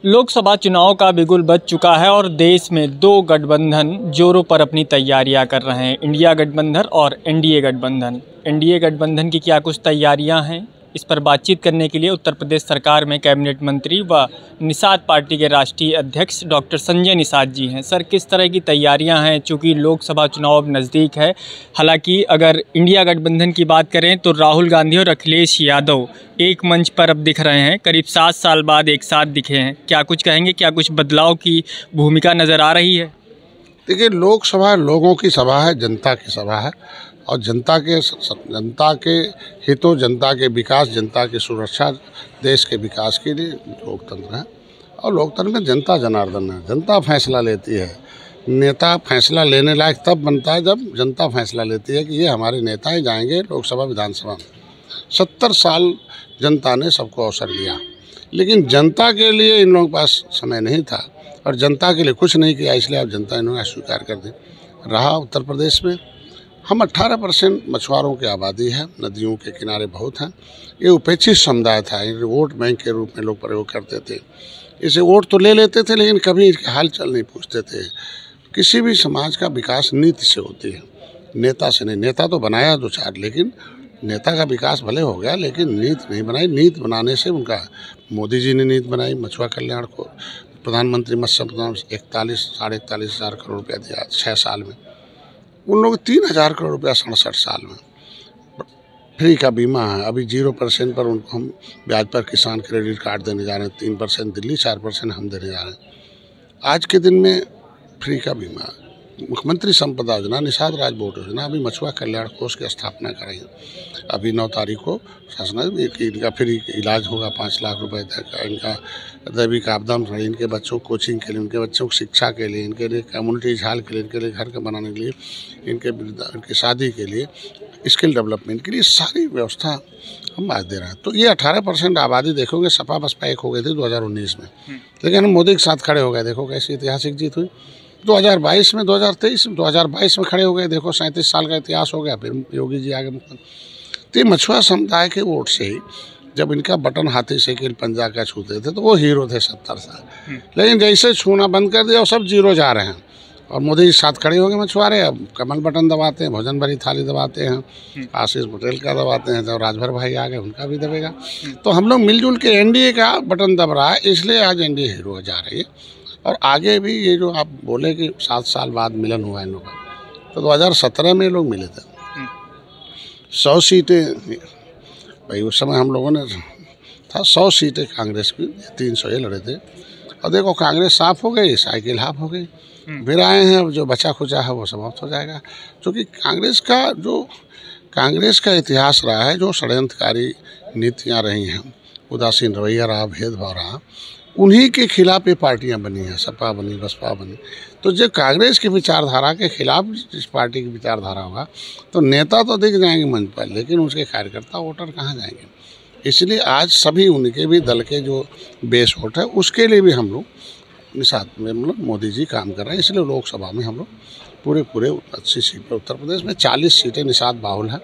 लोकसभा चुनाव का बिगुल बज चुका है और देश में दो गठबंधन जोरों पर अपनी तैयारियां कर रहे हैं, इंडिया गठबंधन और एनडीए गठबंधन। एनडीए गठबंधन की क्या कुछ तैयारियां हैं, इस पर बातचीत करने के लिए उत्तर प्रदेश सरकार में कैबिनेट मंत्री व निषाद पार्टी के राष्ट्रीय अध्यक्ष डॉक्टर संजय निषाद जी हैं। सर, किस तरह की तैयारियां हैं, चूँकि लोकसभा चुनाव अब नज़दीक है। हालांकि अगर इंडिया गठबंधन की बात करें तो राहुल गांधी और अखिलेश यादव एक मंच पर अब दिख रहे हैं, करीब 7 साल बाद एक साथ दिखे हैं। क्या कुछ कहेंगे, क्या कुछ बदलाव की भूमिका नज़र आ रही है? देखिए, लोकसभा लोगों की सभा है, जनता की सभा है और जनता के हितों, जनता के विकास, जनता की सुरक्षा, देश के विकास के लिए लोकतंत्र है। और लोकतंत्र में जनता जनार्दन है, जनता फैसला लेती है। नेता फैसला लेने लायक तब बनता है जब जनता फैसला लेती है कि ये हमारे नेता ही जाएंगे लोकसभा विधानसभा में। 70 साल जनता ने सबको अवसर दिया, लेकिन जनता के लिए इन लोगों के पास समय नहीं था और जनता के लिए कुछ नहीं किया, इसलिए अब जनता इन्होंने स्वीकार कर दी। रहा उत्तर प्रदेश में हम 18% मछुआरों की आबादी है, नदियों के किनारे बहुत हैं। ये उपेक्षित समुदाय था, वोट बैंक के रूप में लोग प्रयोग करते थे। इसे वोट तो ले लेते थे लेकिन कभी इसके हाल चाल नहीं पूछते थे। किसी भी समाज का विकास नीति से होती है, नेता से नहीं। नेता तो बनाया 2-4, लेकिन नेता का विकास भले हो गया लेकिन नीति नहीं बनाई। नीति बनाने से उनका, मोदी जी ने नीति बनाई, मछुआ कल्याण को प्रधानमंत्री मत्स्य प्रधान 41-41.5 हज़ार करोड़ रुपया दिया 6 साल में। उन लोग 3,000 करोड़ रुपया 67 साल में। फ्री का बीमा है, अभी 0% पर उनको हम ब्याज पर किसान क्रेडिट कार्ड देने जा रहे हैं। 3% दिल्ली, 4% हम देने जा रहे हैं। आज के दिन में फ्री का बीमा, मुख्यमंत्री संपदा योजना, निषाद राज बोट योजना, अभी मछुआ कल्याण कोष की स्थापना करेंगे। अभी 9 तारीख को शासन इनका फ्री इलाज होगा 5 लाख रुपए तक। इनका दैविक आपदा में इनके बच्चों को कोचिंग के लिए, उनके बच्चों की शिक्षा के लिए, इनके लिए कम्युनिटी हाल के लिए, इनके लिए घर के बनाने के लिए, इनके शादी के लिए, स्किल डेवलपमेंट के लिए सारी व्यवस्था हम आज दे रहे हैं। तो ये 18% आबादी देखोगे, सपा बसपा एक हो गई थी 2019 में, लेकिन हम मोदी के साथ खड़े हो गए। देखो कैसी ऐतिहासिक जीत हुई। 2022 में, 2023 में, 2022 में खड़े हो गए। देखो 37 साल का इतिहास हो गया, फिर योगी जी आगे मुख्यमंत्री। तो मछुआ समुदाय के वोट से ही जब इनका बटन हाथी साइकिल पंजा का छूते थे तो वो हीरो थे 70 साल। लेकिन जैसे छूना बंद कर दिया और सब जीरो जा रहे हैं और मोदी जी साथ खड़े हो गए मछुआरे। अब कमल बटन दबाते हैं, भोजन भरी थाली दबाते हैं, आशीष पटेल का दबाते हैं, तो राजभर भाई आ गए, उनका भी दबेगा। तो हम लोग मिलजुल के एनडीए का बटन दब रहा है, इसलिए आज एनडीए हीरो जा रही है। और आगे भी ये जो आप बोले कि 7 साल बाद मिलन हुआ इन लोगों का, तो 2017 में लोग मिले थे। 100 सीटें भाई उस समय हम लोगों ने था, 100 सीटें कांग्रेस की, 300 ये लड़े थे। और देखो कांग्रेस साफ हो गई, साइकिल हाफ हो गई। फिर आए हैं, अब जो बचा खुचा है वो समाप्त हो जाएगा। क्योंकि कांग्रेस का इतिहास रहा है, जो षड्यंत्रकारी नीतियाँ रही हैं, उदासीन रवैया रहा, भेदभाव रहा, उन्हीं के खिलाफ ये पार्टियां बनी हैं, सपा बनी, बसपा बनी। तो जब कांग्रेस की विचारधारा के खिलाफ जिस पार्टी की विचारधारा होगा तो नेता तो दिख जाएंगे मंच पर, लेकिन उसके कार्यकर्ता वोटर कहाँ जाएंगे। इसलिए आज सभी उनके भी दल के जो बेस वोट है उसके लिए भी हम लोग निषाद में, मतलब मोदी जी काम कर रहे हैं। इसलिए लोकसभा में हम लोग पूरे 80 सीट पर, उत्तर प्रदेश में 40 सीटें निषाद बाहुल है,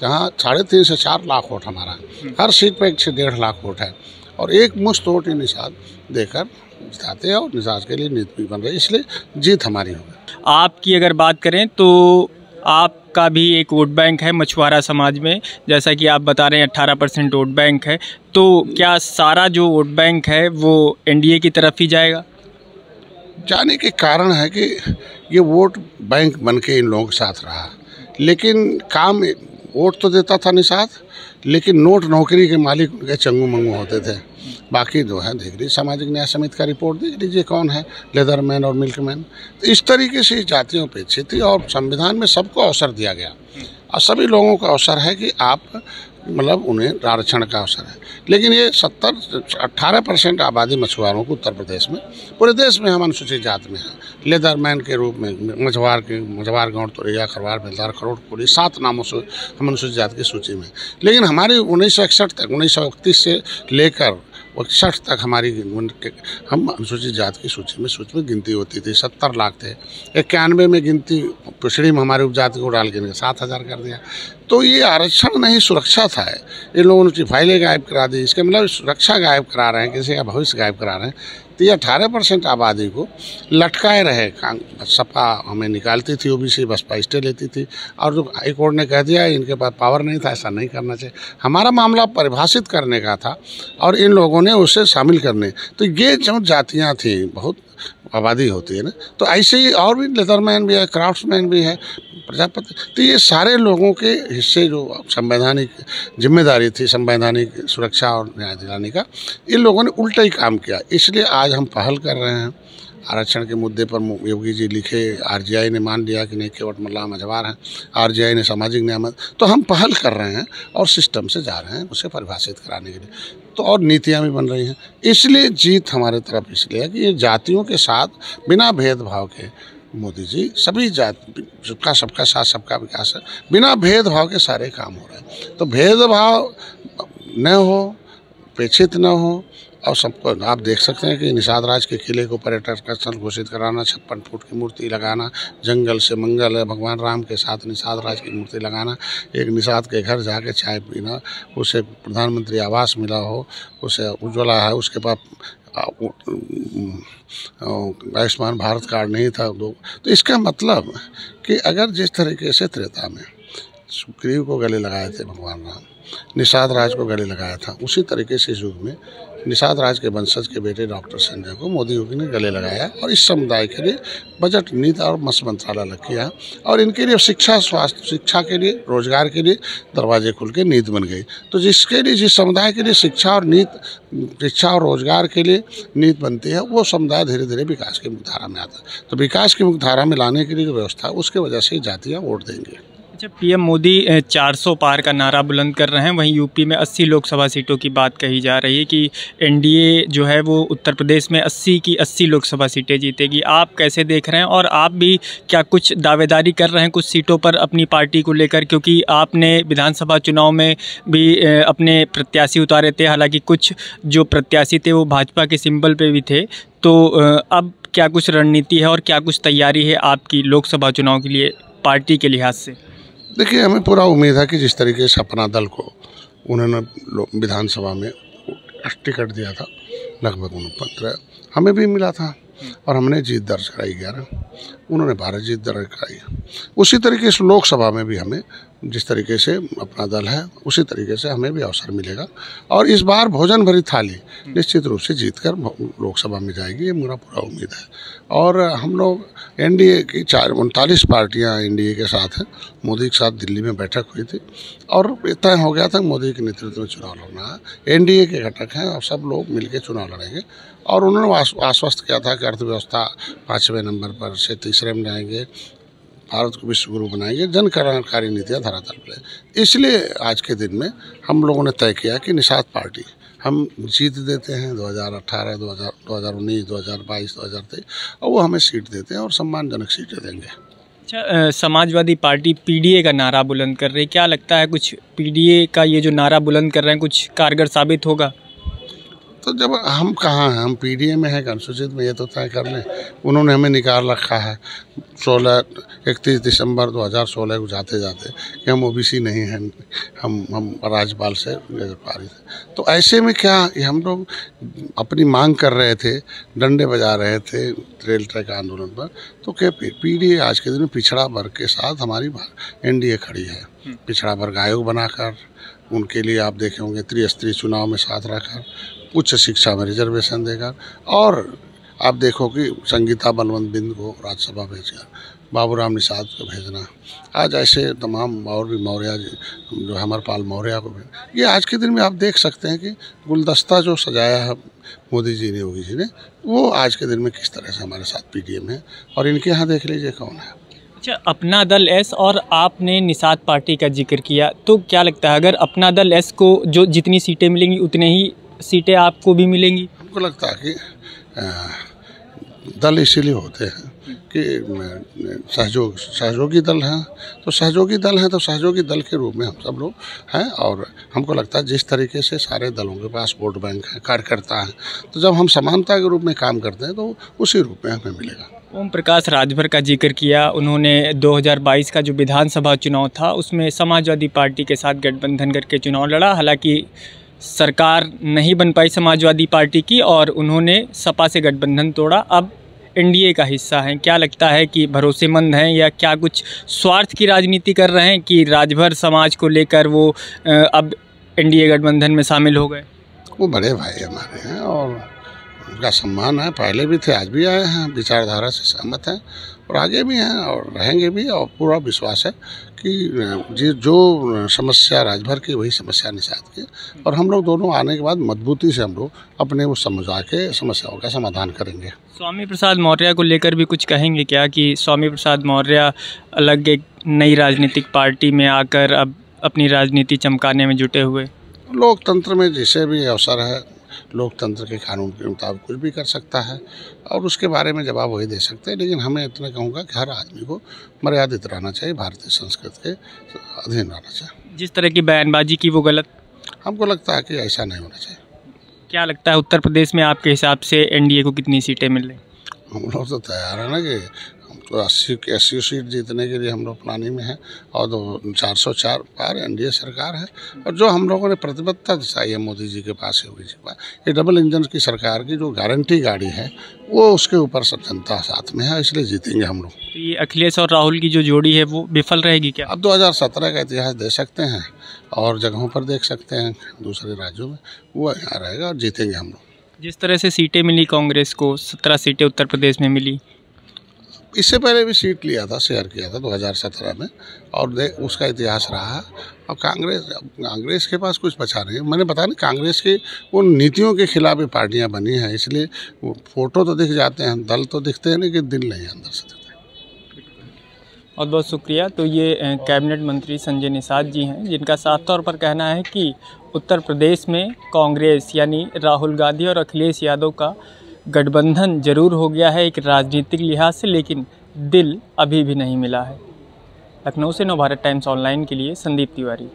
जहाँ 3.5 से 4 लाख वोट हमारा है। हर सीट पर 1 से 1.5 लाख वोट है और एक मुश्त वोट निषाद देकर जिताते हैं और निषाद के लिए नीति भी बन रही है, इसलिए जीत हमारी होगी। आपकी अगर बात करें तो आपका भी एक वोट बैंक है मछुआरा समाज में, जैसा कि आप बता रहे हैं 18% वोट बैंक है, तो क्या सारा जो वोट बैंक है वो एनडीए की तरफ ही जाएगा? जाने के कारण है कि ये वोट बैंक बन के इन लोगों के साथ रहा, लेकिन काम वोट तो देता था निषाद, लेकिन नोट नौकरी के मालिक उनके चंगू मंगू होते थे। बाकी जो है देख लीजिए, सामाजिक न्याय समिति का रिपोर्ट देख लीजिए, कौन है लेदरमैन और मिल्कमैन। तो इस तरीके से जातियों अपेक्षित थी और संविधान में सबको अवसर दिया गया और सभी लोगों का अवसर है कि आप, मतलब उन्हें आरक्षण का अवसर है। लेकिन ये 18% आबादी मछुआरों को उत्तर प्रदेश में, पूरे देश में हम अनुसूचित जात में हैं। लेदरमैन के रूप में मझवार गौड़, तोरैया, खरवार, बेलदार, खरोट, कोली, 7 नामों से हम अनुसूचित जात की सूची में। लेकिन हमारी 1961 तक, 1931 से लेकर 61 तक हमारी हम अनुसूचित जात की सूची में गिनती होती थी। 70 लाख थे। 91 में गिनती पिछड़ी में हमारी उपजाति को डाल के 7,000 कर दिया। तो ये आरक्षण नहीं, सुरक्षा था। इन लोगों ने फाइलें गायब करा दी, इसके मतलब सुरक्षा गायब करा रहे हैं, किसी का भविष्य गायब करा रहे हैं। तो ये 18% आबादी को लटकाए रहे। सपा हमें निकालती थी, ओबीसी बसपा स्टे लेती थी, और जो हाई कोर्ट ने कह दिया इनके पास पावर नहीं था, ऐसा नहीं करना चाहिए। हमारा मामला परिभाषित करने का था और इन लोगों ने उसे शामिल करने। तो ये जो जातियाँ थी, बहुत आबादी होती है ना, तो ऐसे ही और भी लेदरमैन भी है, क्राफ्ट्समैन भी है, प्रजापति। तो ये सारे लोगों के हिस्से जो संवैधानिक जिम्मेदारी थी, संवैधानिक सुरक्षा और न्याय दिलाने का, इन लोगों ने उल्टा ही काम किया। इसलिए आज हम पहल कर रहे हैं आरक्षण के मुद्दे पर। योगी जी लिखे, आरजीआई ने मान लिया कि नहीं, केवट मल्ला मझवार हैं, आरजीआई ने सामाजिक न्याय, तो हम पहल कर रहे हैं और सिस्टम से जा रहे हैं उसे परिभाषित कराने के लिए। तो और नीतियाँ भी बन रही हैं। इसलिए जीत हमारे तरफ इसलिए है कि ये जातियों के साथ बिना भेदभाव के मोदी जी सभी जाति, सबका साथ सबका विकास है, बिना भेदभाव के सारे काम हो रहे हैं। तो भेदभाव न हो, उपेक्षित न हो, और सबको आप देख सकते हैं कि निषाद राज के किले को पर्यटक स्थल घोषित कराना, 56 फुट की मूर्ति लगाना, जंगल से मंगल है, भगवान राम के साथ निषाद राज की मूर्ति लगाना, एक निषाद के घर जाके चाय पीना, उसे प्रधानमंत्री आवास मिला हो, उसे उज्ज्वला है, उसके पास आयुष्मान भारत कार्ड नहीं था। तो इसका मतलब कि अगर जिस तरीके से त्रेता में सुग्रीव को गले लगाए थे भगवान राम, निषाद राज को गले लगाया था, उसी तरीके से इस युग में निषाद राज के वंशज के बेटे डॉक्टर संजय को मोदी योगी ने गले लगाया और इस समुदाय के लिए बजट, नीति और मत्स्य मंत्रालय अलग किया और इनके लिए शिक्षा, स्वास्थ्य, शिक्षा के लिए, रोजगार के लिए दरवाजे खुल के नीति बन गई। तो जिसके लिए, जिस समुदाय के लिए शिक्षा और रोजगार के लिए नीति बनती है, वो समुदाय धीरे धीरे विकास की मुख्यधारा में आता है। तो विकास की मुख्यधारा में लाने के लिए जो व्यवस्था है, उसके वजह से जातियाँ वोट देंगे। अच्छा, पीएम मोदी 400 पार का नारा बुलंद कर रहे हैं, वहीं यूपी में 80 लोकसभा सीटों की बात कही जा रही है कि एनडीए जो है वो उत्तर प्रदेश में 80 की 80 लोकसभा सीटें जीतेगी। आप कैसे देख रहे हैं और आप भी क्या कुछ दावेदारी कर रहे हैं कुछ सीटों पर अपनी पार्टी को लेकर, क्योंकि आपने विधानसभा चुनाव में भी अपने प्रत्याशी उतारे थे, हालांकि कुछ जो प्रत्याशी थे वो भाजपा के सिंबल पे भी थे। तो अब क्या कुछ रणनीति है और क्या कुछ तैयारी है आपकी लोकसभा चुनाव के लिए पार्टी के लिहाज से? देखिए, हमें पूरा उम्मीद है कि जिस तरीके से अपना दल को उन्होंने विधानसभा में टिकट दिया था, लगभग 49 हमें भी मिला था और हमने जीत दर्ज कराई 11, उन्होंने 12 जीत दर्ज कराई। उसी तरीके से लोकसभा में भी हमें जिस तरीके से अपना दल है, उसी तरीके से हमें भी अवसर मिलेगा और इस बार भोजन भरी थाली निश्चित रूप से जीतकर लोकसभा में जाएगी, ये मेरा पूरा उम्मीद है। और हम लोग एनडीए की 39 पार्टियां एनडीए के साथ हैं। मोदी के साथ दिल्ली में बैठक हुई थी और तय हो गया था मोदी के नेतृत्व में चुनाव लड़ना है। एनडीए के घटक हैं और सब लोग मिलकर चुनाव लड़ेंगे और उन्होंने आश्वस्त किया था कि अर्थव्यवस्था 5वें नंबर पर से 3रे में जाएंगे, भारत को विश्व गुरु बनाएंगे, जन कल्याणकारी नीतियाँ धरातल पर। इसलिए आज के दिन में हम लोगों ने तय किया कि निषाद पार्टी हम जीत देते हैं 2018, 2019, 2022, 2023 और वो हमें सीट देते हैं और सम्मानजनक सीटें देंगे। अच्छा, समाजवादी पार्टी पीडीए का नारा बुलंद कर रही है, क्या लगता है कुछ पीडीए का ये जो नारा बुलंद कर रहे हैं कुछ कारगर साबित होगा? तो जब हम कहाँ हैं, हम पीडीए में हैं, अनुसूचित में, ये तो तय कर लें। उन्होंने हमें निकाल रखा है 31 दिसंबर 2016 को जाते जाते कि हम ओबीसी नहीं हैं, हम राज्यपाल से पारित हैं। तो ऐसे में क्या हम लोग अपनी मांग कर रहे थे, डंडे बजा रहे थे रेल ट्रैक आंदोलन पर, तो क्या पीडीए आज के दिन में पिछड़ा वर्ग के साथ हमारी एनडीए खड़ी है। पिछड़ा वर्ग आयोग बनाकर उनके लिए आप देखे होंगे त्रिस्तरीय चुनाव में साथ रखकर, उच्च शिक्षा में रिजर्वेशन देकर, और आप देखो कि संगीता बलवंत बिंद को राज्यसभा भेजकर, बाबूराम निषाद को भेजना, आज ऐसे तमाम और भी मौर्य जो अमरपाल मौर्य को भेज, ये आज के दिन में आप देख सकते हैं कि गुलदस्ता जो सजाया है मोदी जी ने, योगी जी ने, वो आज के दिन में किस तरह से हमारे साथ पीडीए में है। और इनके यहाँ देख लीजिए कौन है। अच्छा, अपना दल एस और आपने निषाद पार्टी का जिक्र किया, तो क्या लगता है अगर अपना दल एस को जो जितनी सीटें मिलेंगी उतने ही सीटें आपको भी मिलेंगी? हमको लगता है कि दल इसीलिए होते हैं कि सहयोगी दल हैं, तो सहयोगी दल हैं तो सहयोगी दल के रूप में हम सब लोग हैं। और हमको लगता है जिस तरीके से सारे दलों के पास वोट बैंक है, कार्यकर्ता हैं, तो जब हम समानता के रूप में काम करते हैं तो उसी रूप में हमें मिलेगा। ओम प्रकाश राजभर का जिक्र किया उन्होंने। 2022 का जो विधानसभा चुनाव था उसमें समाजवादी पार्टी के साथ गठबंधन करके चुनाव लड़ा। हालांकि सरकार नहीं बन पाई समाजवादी पार्टी की और उन्होंने सपा से गठबंधन तोड़ा, अब एनडीए का हिस्सा हैं। क्या लगता है कि भरोसेमंद हैं या क्या कुछ स्वार्थ की राजनीति कर रहे हैं कि राजभर समाज को लेकर वो अब एनडीए गठबंधन में शामिल हो गए? वो बड़े भाई हमारे हैं और उनका सम्मान है, पहले भी थे, आज भी आए हैं, विचारधारा से सहमत हैं और आगे भी हैं और रहेंगे भी। और पूरा विश्वास है कि जो समस्या राजभर की वही समस्या निषाद की, और हम लोग दोनों आने के बाद मजबूती से हम लोग अपने वो समझा के समस्याओं का समाधान करेंगे। स्वामी प्रसाद मौर्य को लेकर भी कुछ कहेंगे क्या कि स्वामी प्रसाद मौर्य अलग एक नई राजनीतिक पार्टी में आकर अब अपनी राजनीति चमकाने में जुटे हुए? लोकतंत्र में जिसे भी अवसर है, लोकतंत्र के कानून के मुताबिक कुछ भी कर सकता है और उसके बारे में जवाब वही दे सकते हैं। लेकिन हमें इतना कहूँगा कि हर आदमी को मर्यादित रहना चाहिए, भारतीय संस्कृति के अधीन रहना चाहिए। जिस तरह की बयानबाजी की वो गलत? हमको लगता है कि ऐसा नहीं होना चाहिए। क्या लगता है उत्तर प्रदेश में आपके हिसाब से एनडीए को कितनी सीटें मिल रही? हम लोग तो तैयार है ना कि हम तो 80 सीट जीतने के लिए हम लोग प्लानिंग में हैं और 404 पार एनडीए सरकार है। और जो हम लोगों ने प्रतिबद्धता दिखाई है मोदी जी के पास, योगी जी के पास, ये डबल इंजन की सरकार की जो गारंटी गाड़ी है वो उसके ऊपर सब जनता साथ में है, इसलिए जीतेंगे हम लोग। तो ये अखिलेश और राहुल की जो जोड़ी है वो विफल रहेगी क्या? अब 2017 का इतिहास दे सकते हैं और जगहों पर देख सकते हैं दूसरे राज्यों में, वो यहाँ रहेगा और जीतेंगे हम लोग। जिस तरह से सीटें मिली कांग्रेस को, 17 सीटें उत्तर प्रदेश में मिली, इससे पहले भी सीट लिया था, शेयर किया था 2017 में, और उसका इतिहास रहा। और कांग्रेस के पास कुछ बचा नहीं। मैंने बताया ना, कांग्रेस की उन नीतियों के खिलाफ ये पार्टियां बनी हैं, इसलिए वो फोटो तो दिख जाते हैं, दल तो दिखते हैं, लेकिन दिल नहीं अंदर से दिखते। बहुत बहुत शुक्रिया। तो ये कैबिनेट मंत्री संजय निषाद जी हैं, जिनका साफ तौर पर कहना है कि उत्तर प्रदेश में कांग्रेस यानी राहुल गांधी और अखिलेश यादव का गठबंधन जरूर हो गया है एक राजनीतिक लिहाज से, लेकिन दिल अभी भी नहीं मिला है। लखनऊ से नवभारत टाइम्स ऑनलाइन के लिए संदीप तिवारी।